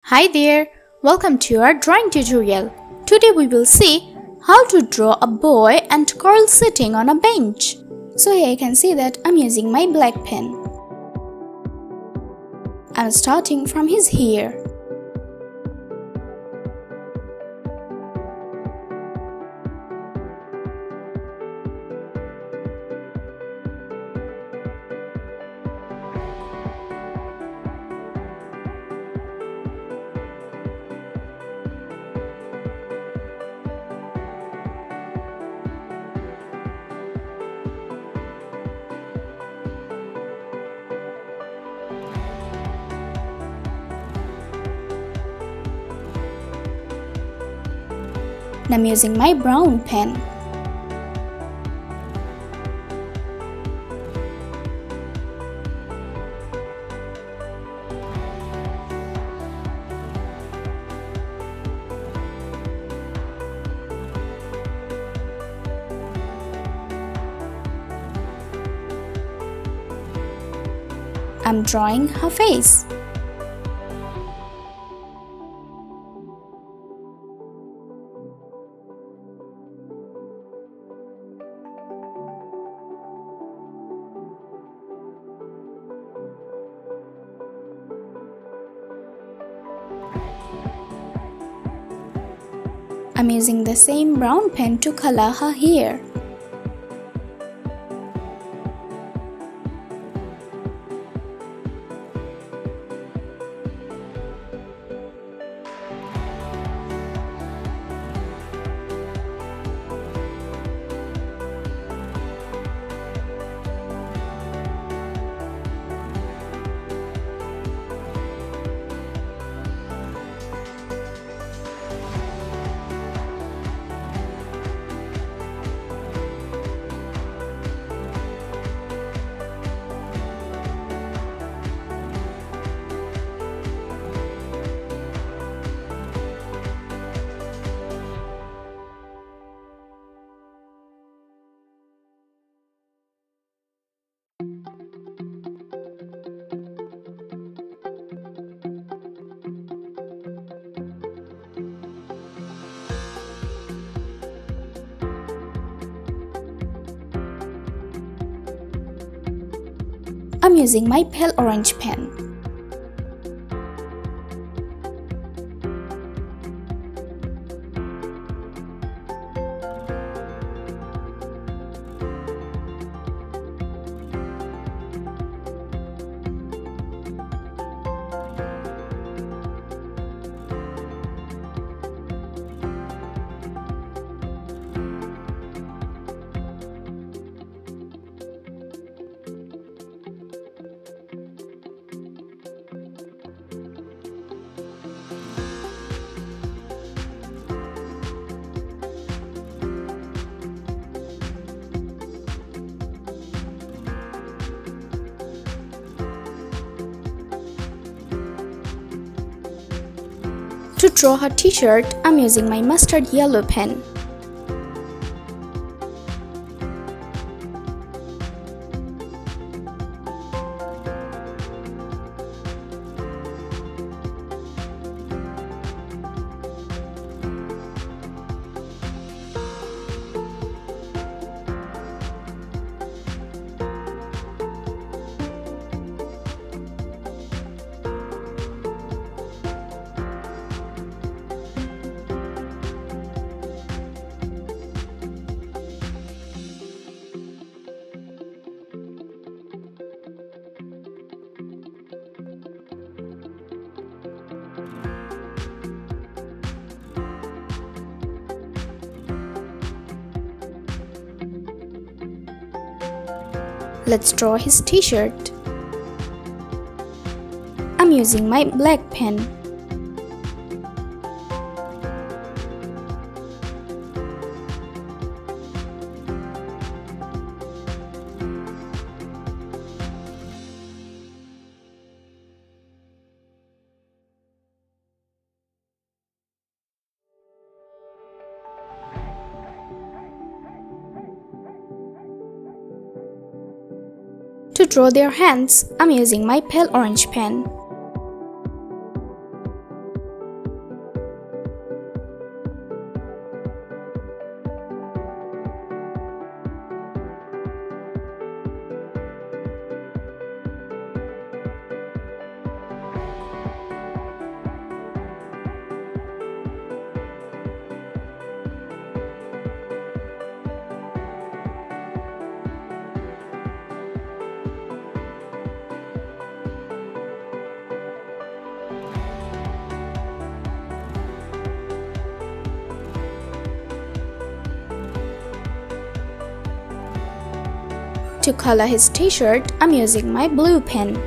Hi there, welcome to our drawing tutorial. Today we will see how to draw a boy and girl sitting on a bench. So here you can see that I'm using my black pen. I'm starting from his hair. And I'm using my brown pen. I'm drawing her face. I'm using the same brown pen to color her hair. I'm using my pale orange pen. To draw her t-shirt, I'm using my mustard yellow pen. Let's draw his t-shirt. I'm using my black pen. To draw their hands, I'm using my pale orange pen. To color his t-shirt, I'm using my blue pen.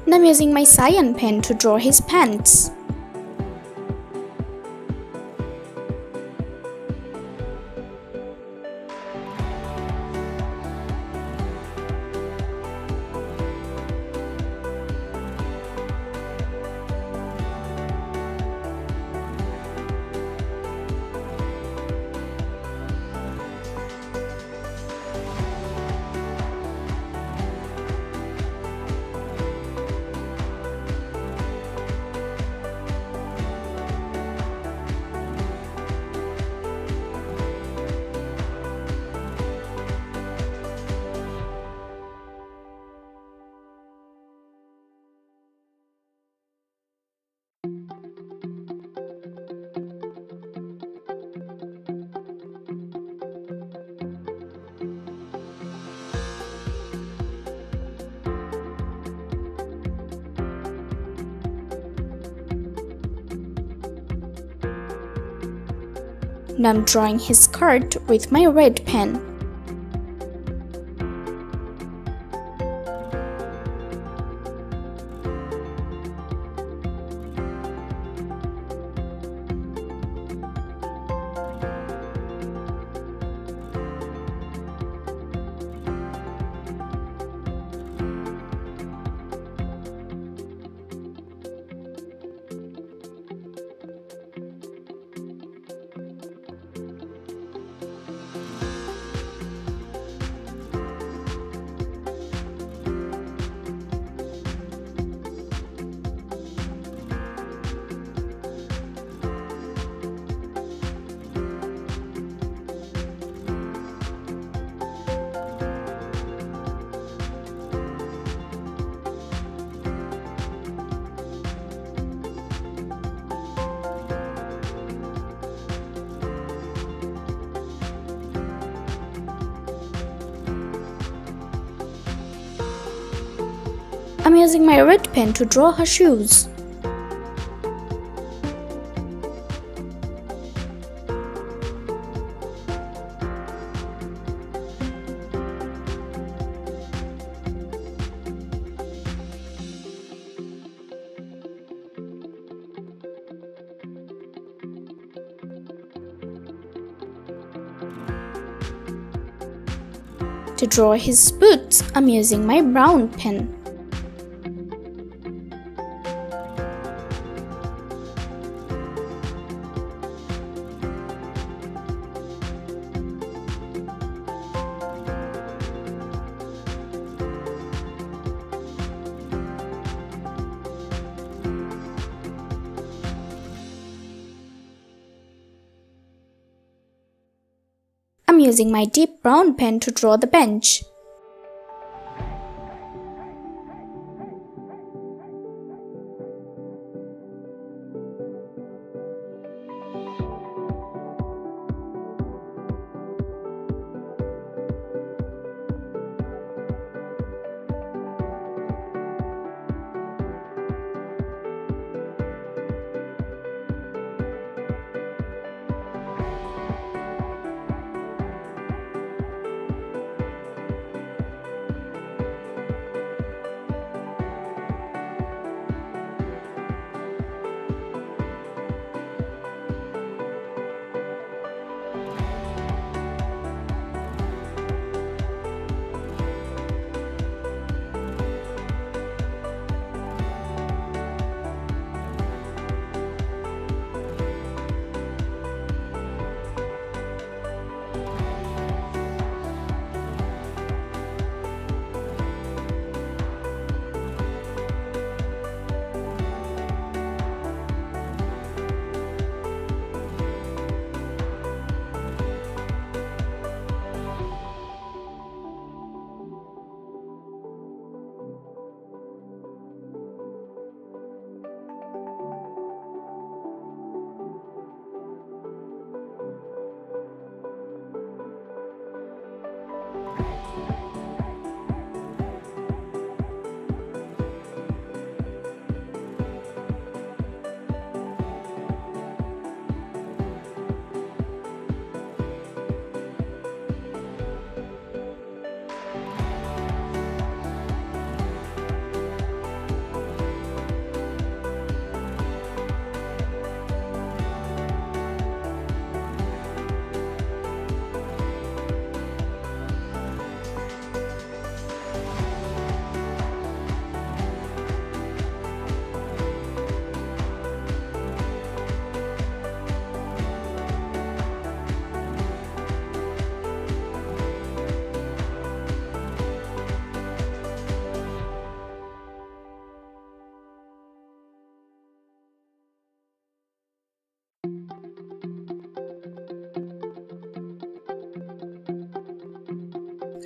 And I'm using my cyan pen to draw his pants. And I'm drawing his skirt with my red pen. I'm using my red pen to draw her shoes. To draw his boots, I'm using my brown pen. I'm using my deep brown pen to draw the bench.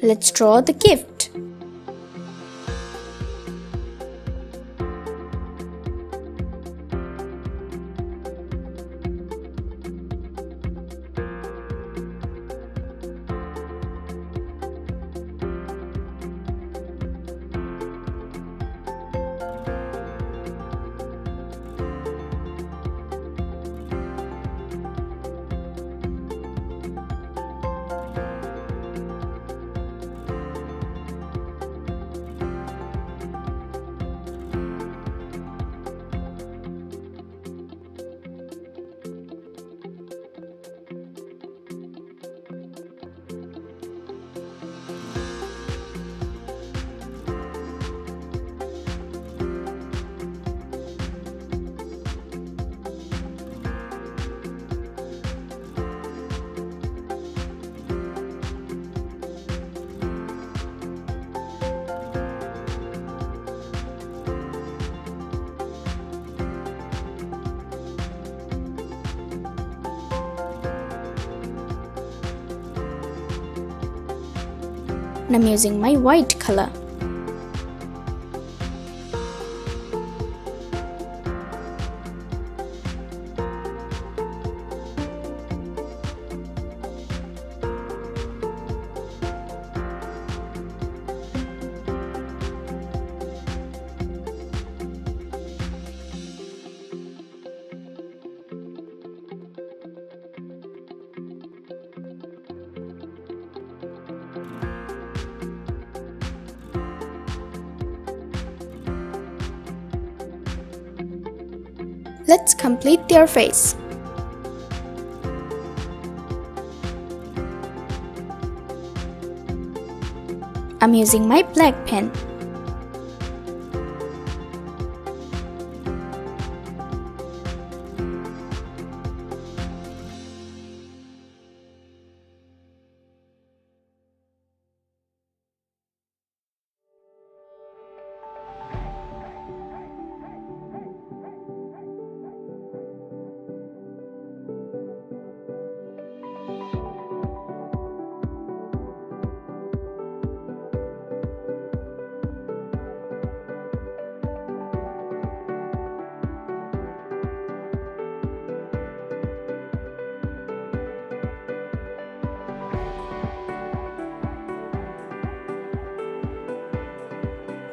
Let's draw the gift. And I'm using my white color. Let's complete their face. I'm using my black pen.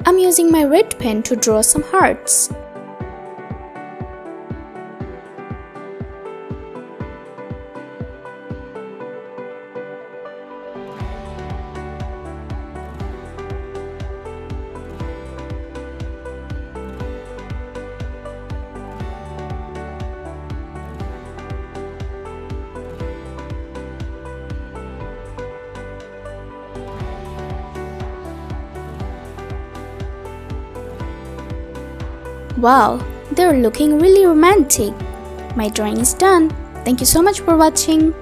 I'm using my red pen to draw some hearts. Wow, they're looking really romantic. My drawing is done. Thank you so much for watching.